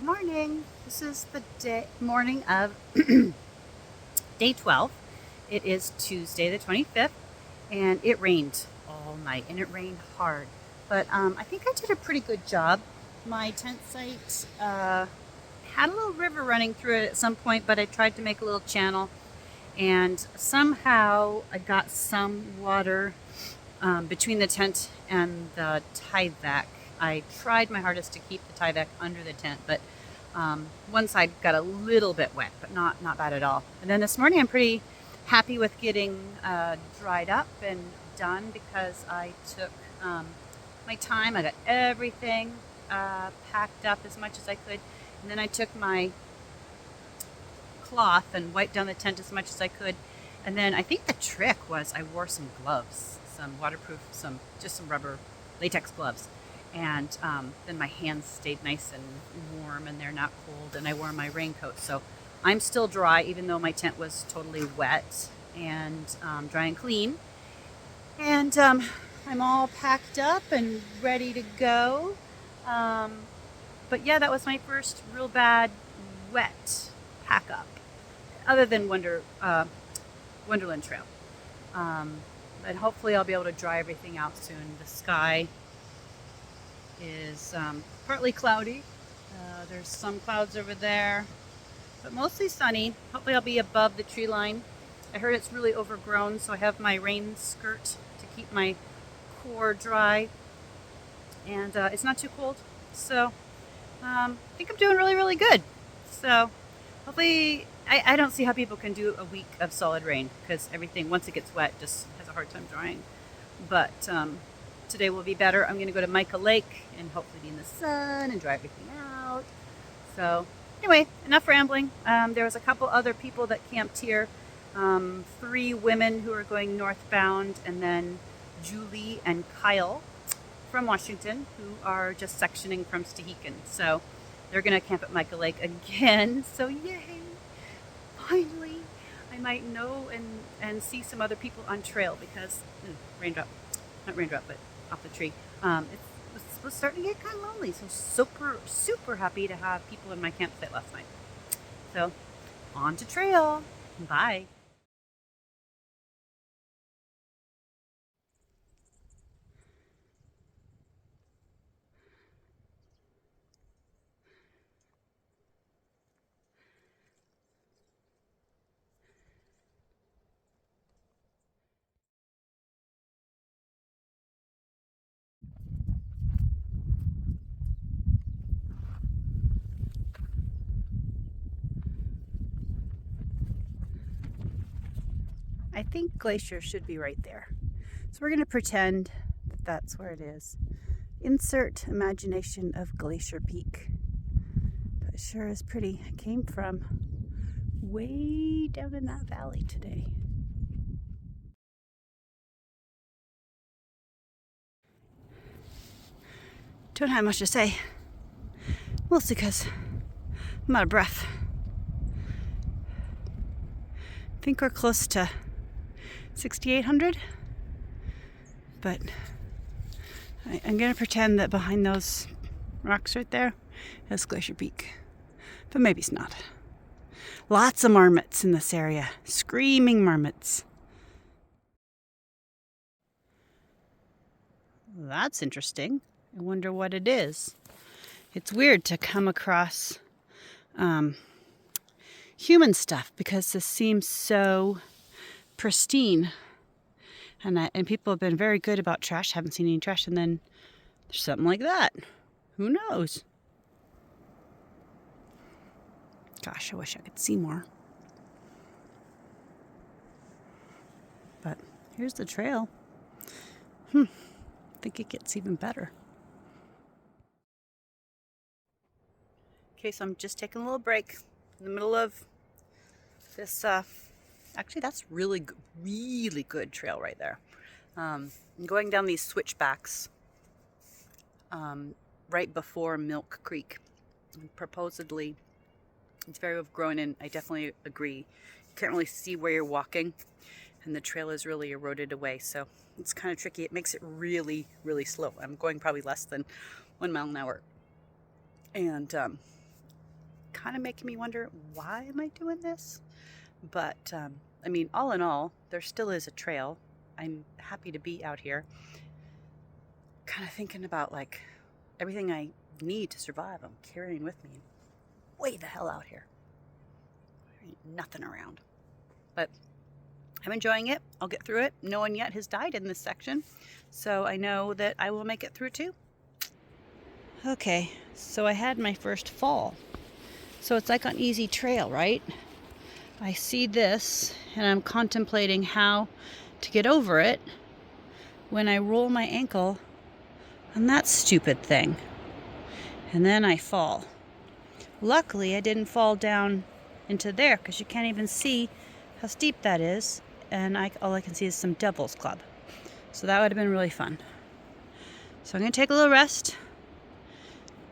Good morning. This is the morning of day 12. It is Tuesday the 25th, and it rained all night, and it rained hard. But I think I did a pretty good job. My tent site had a little river running through it at some point, but I tried to make a little channel, and somehow I got some water between the tent and the tie vac. I tried my hardest to keep the tie vac under the tent, but one side got a little bit wet, but not bad at all. And then this morning I'm pretty happy with getting dried up and done because I took my time. I got everything packed up as much as I could. And then I took my cloth and wiped down the tent as much as I could. And then I think the trick was I wore some gloves, some waterproof, just some rubber latex gloves. And then my hands stayed nice and warm and they're not cold. And I wore my raincoat. So I'm still dry, even though my tent was totally wet and dry and clean. And I'm all packed up and ready to go. But yeah, that was my first real bad wet pack up, other than Wonderland Trail. But hopefully I'll be able to dry everything out soon. The sky is partly cloudy. There's some clouds over there, but mostly sunny. Hopefully I'll be above the tree line. I heard it's really overgrown, so I have my rain skirt to keep my core dry. And it's not too cold, so I think I'm doing really, really good. So hopefully, I don't see how people can do a week of solid rain, because everything, once it gets wet, just has a hard time drying. But today will be better. I'm going to go to Micah Lake and hopefully be in the sun and dry everything out. So anyway, enough rambling. There was a couple other people that camped here. 3 women who are going northbound, and then Julie and Kyle from Washington, who are just sectioning from Stehekin. So they're going to camp at Micah Lake again. So yay! Finally, I might know and see some other people on trail, because not raindrop, but off the tree. It was starting to get kind of lonely. So super happy to have people in my campsite last night. So on to trail. Bye. I think Glacier should be right there. So we're going to pretend that that's where it is. Insert imagination of Glacier Peak. But it sure is pretty. I came from way down in that valley today. Don't have much to say. Mostly because I'm out of breath. I think we're close to 6,800, but I'm going to pretend that behind those rocks right there is Glacier Peak, but maybe it's not. Lots of marmots in this area, screaming marmots. That's interesting. I wonder what it is. It's weird to come across human stuff, because this seems so pristine, and people have been very good about trash. Haven't seen any trash, and then there's something like that. Who knows? Gosh, I wish I could see more. But here's the trail. I think it gets even better. Okay, so I'm just taking a little break in the middle of this. Actually, that's really good trail right there. I'm going down these switchbacks right before Milk Creek. And supposedly, it's very overgrown, and I definitely agree. You can't really see where you're walking, and the trail is really eroded away. So it's kind of tricky. It makes it really, really slow. I'm going probably less than 1 mile an hour. And kind of making me wonder, why am I doing this? But I mean, all in all, there still is a trail. I'm happy to be out here. Kind of thinking about like everything I need to survive, I'm carrying with me. Way the hell out here. There ain't nothing around. But I'm enjoying it. I'll get through it. No one yet has died in this section, so I know that I will make it through too. Okay, so I had my first fall. So it's like an easy trail, right? I see this and I'm contemplating how to get over it when I roll my ankle on that stupid thing. And then I fall. Luckily, I didn't fall down into there because you can't even see how steep that is. And all I can see is some Devil's Club. So that would have been really fun. So I'm going to take a little rest,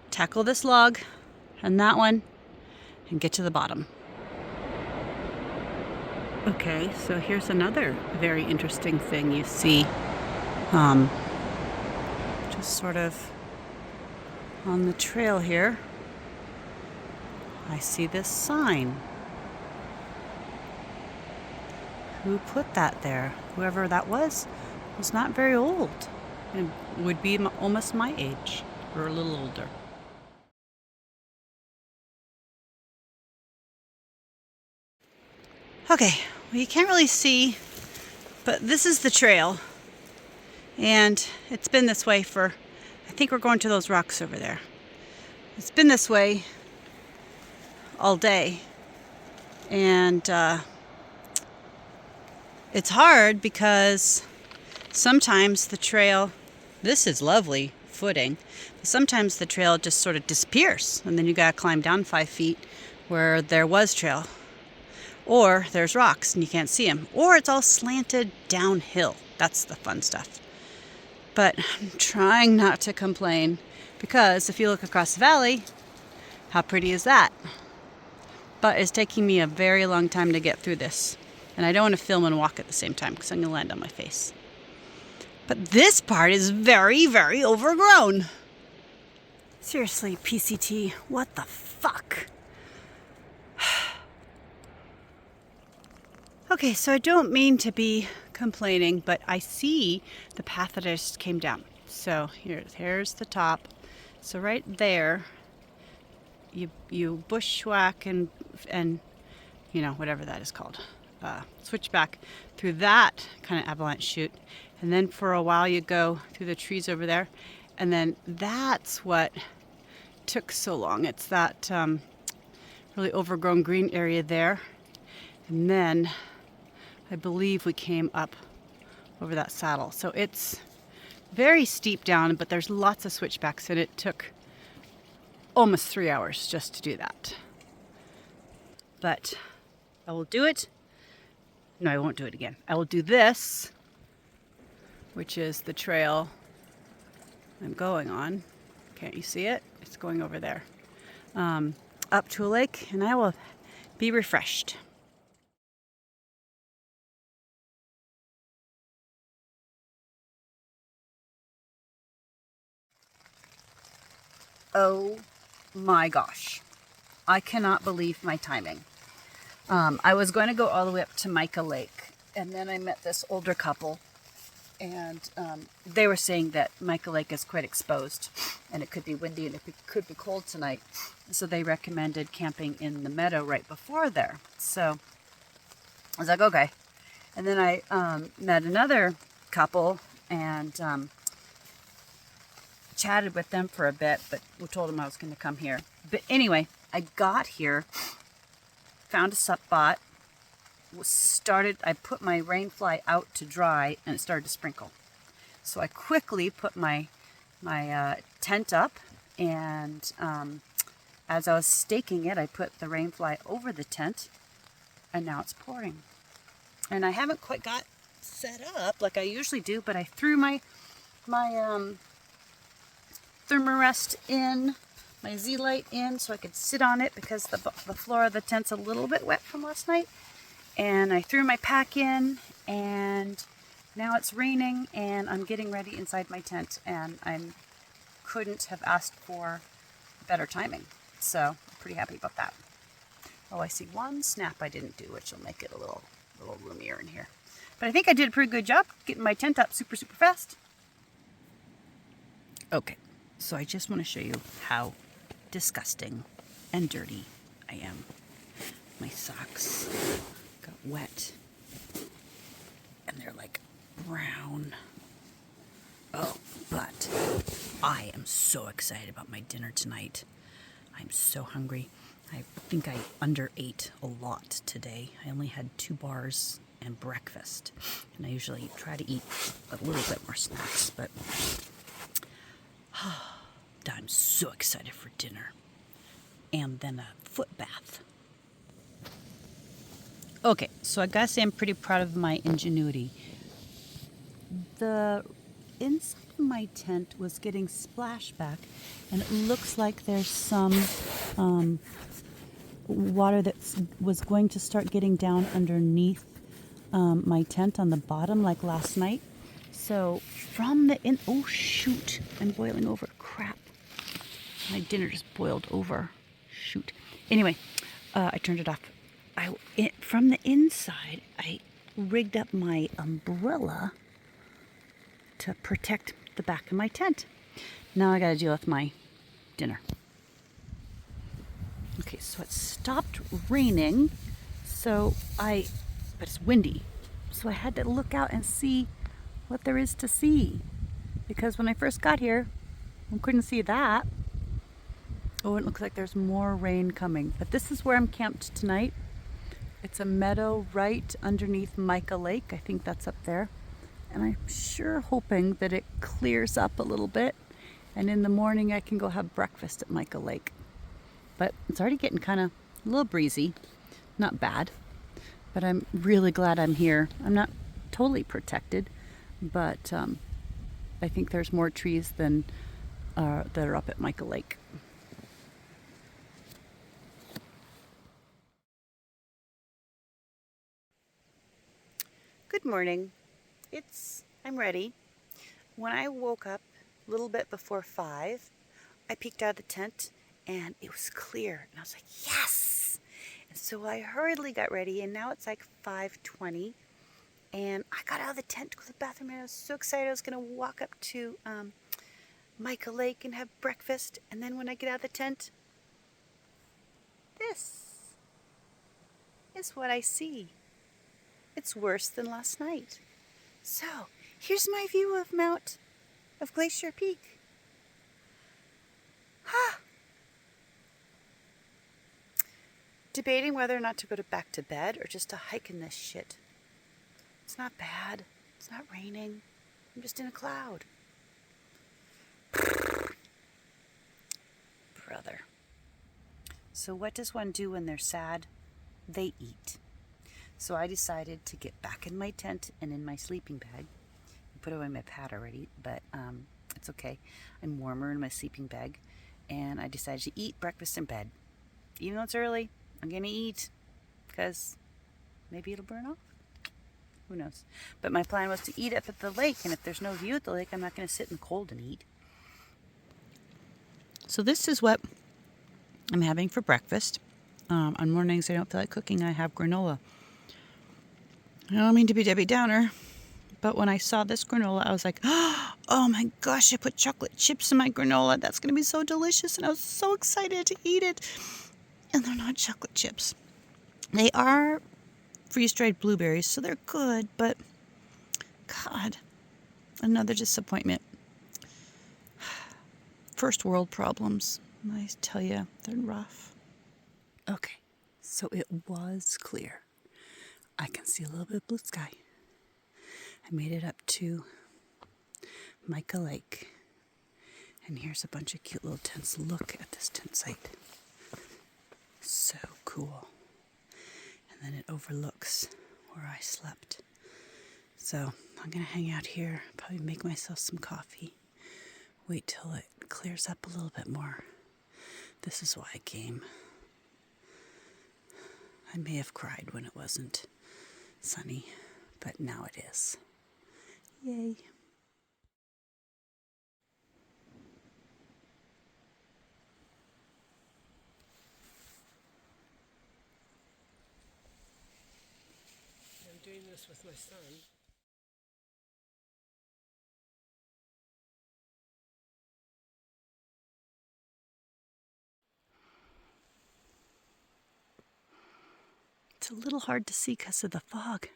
tackle this log and that one, and get to the bottom. Okay, so here's another very interesting thing you see. Just sort of on the trail here, I see this sign. Who put that there? Whoever that was not very old. It would be almost my age, or a little older. Okay, well, you can't really see, but this is the trail. And it's been this way for, I think we're going to those rocks over there. It's been this way all day. And it's hard because sometimes the trail, this is lovely footing, but sometimes the trail just sort of disappears. And then you gotta climb down 5 feet where there was trail. Or there's rocks and you can't see them. Or it's all slanted downhill. That's the fun stuff. But I'm trying not to complain because if you look across the valley, how pretty is that? But it's taking me a very long time to get through this. And I don't want to film and walk at the same time because I'm going to land on my face. But this part is very, very overgrown. Seriously, PCT, what the fuck? Okay, so I don't mean to be complaining, but I see the path that I just came down. So here's the top. So right there, you bushwhack and you know, whatever that is called, switch back through that kind of avalanche chute, and then for a while you go through the trees over there, and then that's what took so long. It's that really overgrown green area there, and then I believe we came up over that saddle. So it's very steep down, but there's lots of switchbacks, and it took almost 3 hours just to do that. But I will do it. No, I won't do it again. I will do this, which is the trail I'm going on. Can't you see it? It's going over there. Up to a lake, and I will be refreshed. Oh my gosh. I cannot believe my timing. I was going to go all the way up to Micah Lake, and then I met this older couple, and they were saying that Micah Lake is quite exposed, and it could be windy and it could be cold tonight. So they recommended camping in the meadow right before there. So I was like, okay. And then I met another couple and chatted with them for a bit, but we told them I was going to come here. But anyway, I got here, found a spot, I put my rain fly out to dry, and it started to sprinkle. So I quickly put my tent up, and as I was staking it, I put the rain fly over the tent, and now it's pouring. And I haven't quite got set up like I usually do, but I threw my thermarest in, my Z-Light in, so I could sit on it because the floor of the tent's a little bit wet from last night. And I threw my pack in, and now it's raining, and I'm getting ready inside my tent, and I couldn't have asked for better timing. So I'm pretty happy about that. Oh, I see one snap I didn't do, which will make it a little roomier in here. But I think I did a pretty good job getting my tent up super fast. Okay, so I just want to show you how disgusting and dirty I am. My socks got wet and they're like brown. Oh, but I am so excited about my dinner tonight. I'm so hungry. I think I underate a lot today. I only had 2 bars and breakfast, and I usually try to eat a little bit more snacks, but I'm so excited for dinner. And then a foot bath. Okay, so I gotta say I'm pretty proud of my ingenuity. The inside of my tent was getting splashback, and it looks like there's some water that was going to start getting down underneath my tent on the bottom like last night. So from the oh shoot, I'm boiling over. Crap, my dinner just boiled over. Shoot. Anyway, I turned it off. From the inside, I rigged up my umbrella to protect the back of my tent. Now I gotta deal with my dinner. Okay, so it stopped raining, but it's windy. So I had to look out and see what there is to see. Because when I first got here, I couldn't see that. Oh, it looks like there's more rain coming. But this is where I'm camped tonight. It's a meadow right underneath Micah Lake. I think that's up there. And I'm sure hoping that it clears up a little bit. And in the morning I can go have breakfast at Micah Lake. But it's already getting kind of a little breezy. Not bad. But I'm really glad I'm here. I'm not totally protected. But I think there's more trees than that are up at Micah Lake. Good morning. I'm ready. When I woke up a little bit before 5, I peeked out of the tent and it was clear. And I was like, yes! And so I hurriedly got ready, and now it's like 5:20. And I got out of the tent to go to the bathroom, and I was so excited I was going to walk up to Micah Lake and have breakfast. And then when I get out of the tent, this is what I see. It's worse than last night. So, here's my view of Glacier Peak. Debating whether or not to go back to bed or just to hike in this shit. It's not bad. It's not raining. I'm just in a cloud. Brother. So what does one do when they're sad? They eat. So I decided to get back in my tent and in my sleeping bag. I put away my pad already, but it's okay. I'm warmer in my sleeping bag. And I decided to eat breakfast in bed. Even though it's early, I'm going to eat because maybe it'll burn off. Who knows? But my plan was to eat up at the lake, and if there's no view at the lake, I'm not going to sit in the cold and eat. So this is what I'm having for breakfast. On mornings I don't feel like cooking, I have granola. I don't mean to be Debbie Downer, but when I saw this granola, I was like, oh my gosh, I put chocolate chips in my granola. That's going to be so delicious, and I was so excited to eat it. And they're not chocolate chips. They are freeze-dried blueberries, so they're good, but God, another disappointment. First world problems. I tell you, they're rough. Okay, so it was clear. I can see a little bit of blue sky. I made it up to Micah Lake. And here's a bunch of cute little tents. Look at this tent site. So cool. And then it overlooks where I slept. So I'm going to hang out here, probably make myself some coffee. Wait till it clears up a little bit more. This is why I came. I may have cried when it wasn't sunny, but now it is. Yay. this with my son. It's a little hard to see because of the fog,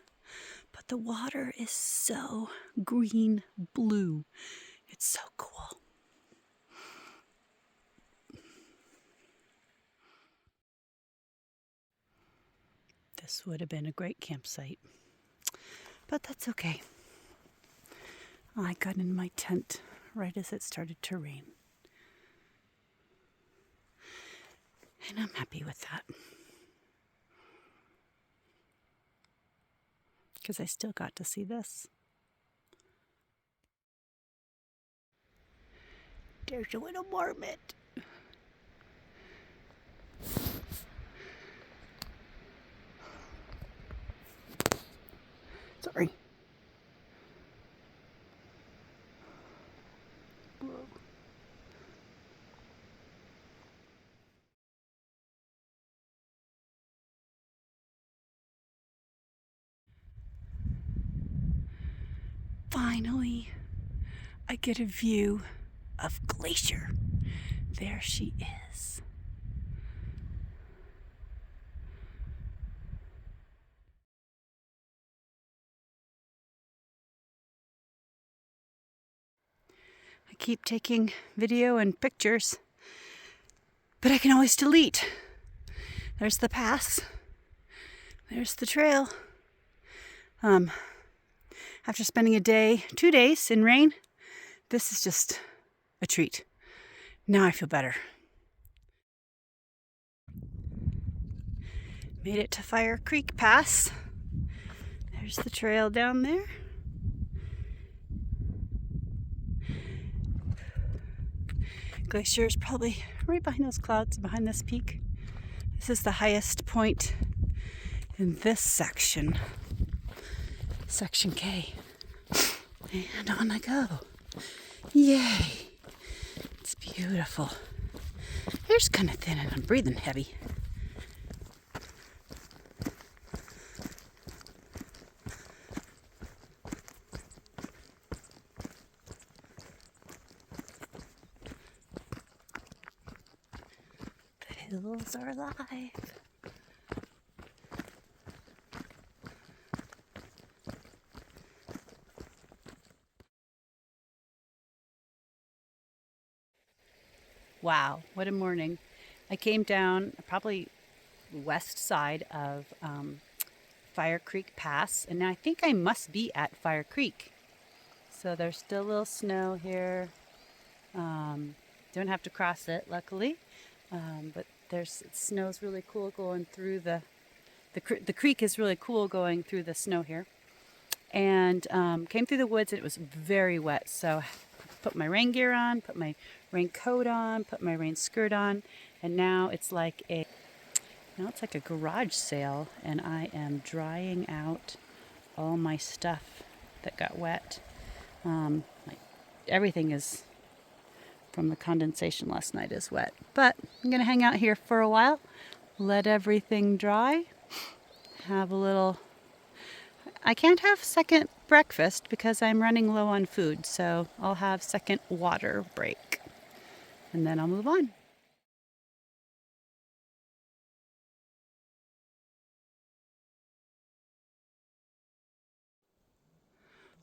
but the water is so green blue. It's so cool. This would have been a great campsite, but that's okay. I got in my tent right as it started to rain, and I'm happy with that because I still got to see this. There's a little marmot. Sorry. Whoa. Finally, I get a view of Glacier. There she is. I keep taking video and pictures, but I can always delete. There's the pass. There's the trail. After spending 2 days in rain, this is just a treat. Now I feel better. Made it to Fire Creek Pass. There's the trail down there. Glacier is probably right behind those clouds, behind this peak. This is the highest point in this section, Section K. And on I go. Yay! It's beautiful. Hair's kind of thin and I'm breathing heavy. The hills are alive. Wow, what a morning. I came down probably west side of Fire Creek Pass, and now I think I must be at Fire Creek. So there's still a little snow here. Don't have to cross it, luckily, but it snow's really cool going through the creek is really cool going through the snow here. And came through the woods and it was very wet, so put my rain gear on, put my raincoat on, put my rain skirt on, and now it's like a garage sale, and I am drying out all my stuff that got wet. Everything is from the condensation last night is wet, but I'm gonna hang out here for a while, let everything dry, have a little. I can't have second breakfast because I'm running low on food, so I'll have second water break, and then I'll move on.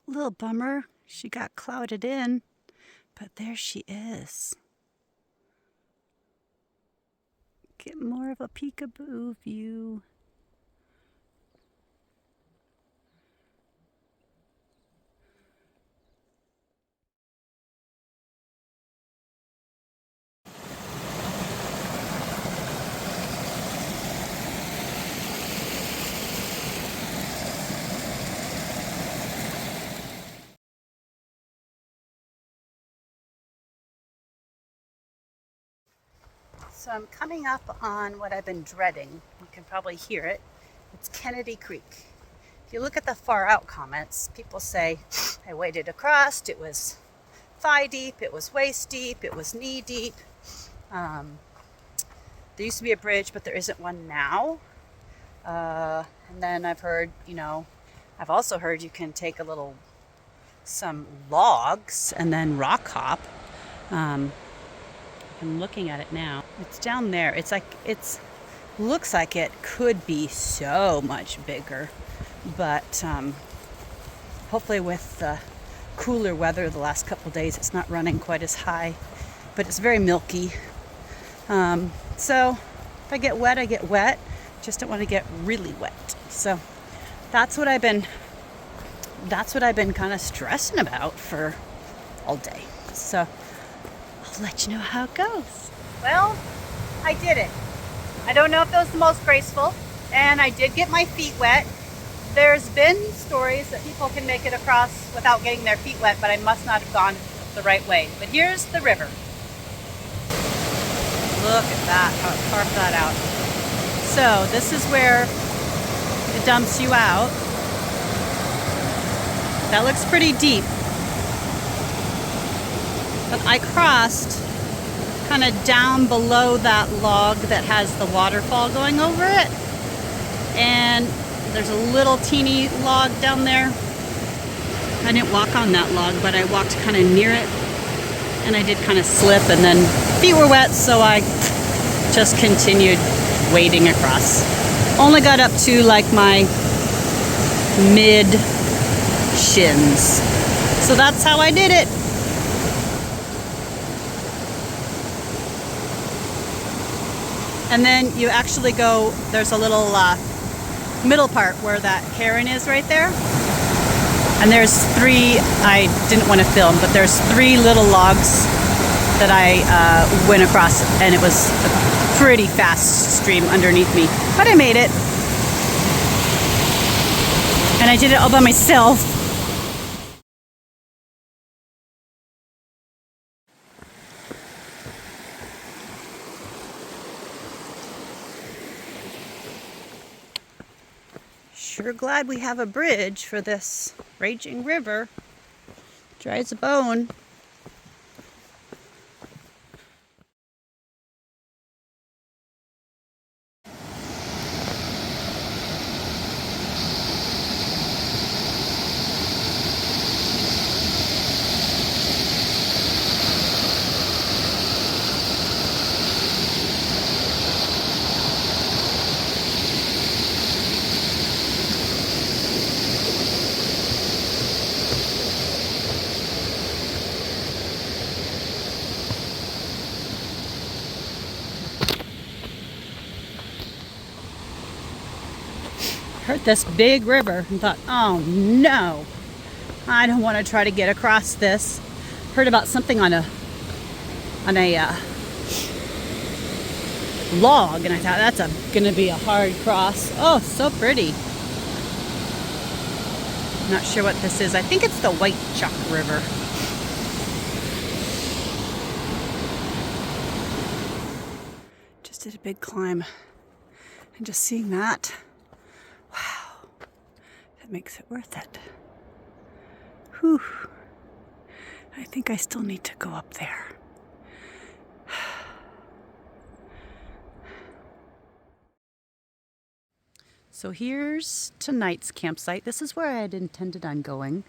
Little bummer, she got clouded in, but there she is. Get more of a peekaboo view. So I'm coming up on what I've been dreading. You can probably hear it. It's Kennedy Creek. If you look at the far out comments, people say, I waded across, it was thigh deep, it was waist deep, it was knee deep. There used to be a bridge, but there isn't one now. And then I've heard, I've also heard you can take some logs and then rock hop. I'm looking at it now. It's down there. Looks like it could be so much bigger, but hopefully with the cooler weather the last couple of days, it's not running quite as high, but it's very milky. So if I get wet, I get wet. Just don't want to get really wet. So that's what I've been kind of stressing about for all day. So I'll let you know how it goes. Well, I did it. I don't know if it was the most graceful, and I did get my feet wet. There's been stories that people can make it across without getting their feet wet, but I must not have gone the right way. But here's the river. Look at that, how it carved that out. So this is where it dumps you out. That looks pretty deep. But I crossed kind of down below that log that has the waterfall going over it. And there's a little teeny log down there. I didn't walk on that log, but I walked kind of near it. And I did kind of slip, and then feet were wet, so I just continued wading across. Only got up to like my mid shins. So that's how I did it. And then you actually go, there's a little middle part where that cairn is right there. And there's three, I didn't want to film, but there's three little logs that I went across, and it was a pretty fast stream underneath me. But I made it. And I did it all by myself. Sure glad we have a bridge for this raging river. Dry as a bone. Heard this big river and thought, oh no, I don't want to try to get across this. Heard about something on a log, and I thought that's gonna be a hard cross. Oh, so pretty. Not sure what this is. I think it's the White Chalk River. Just did a big climb, and just seeing that. Wow, that makes it worth it. Whew. I think I still need to go up there. So here's tonight's campsite. This is where I had intended on going.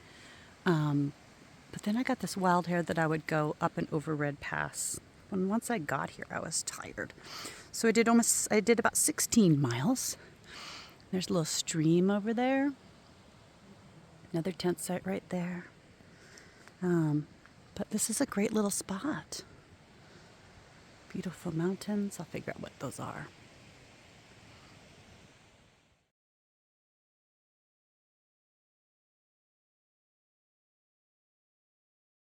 But then I got this wild hair that I would go up and over Red Pass. And once I got here, I was tired. So I did about 16 miles. There's a little stream over there. Another tent site right there. But this is a great little spot. Beautiful mountains. I'll figure out what those are.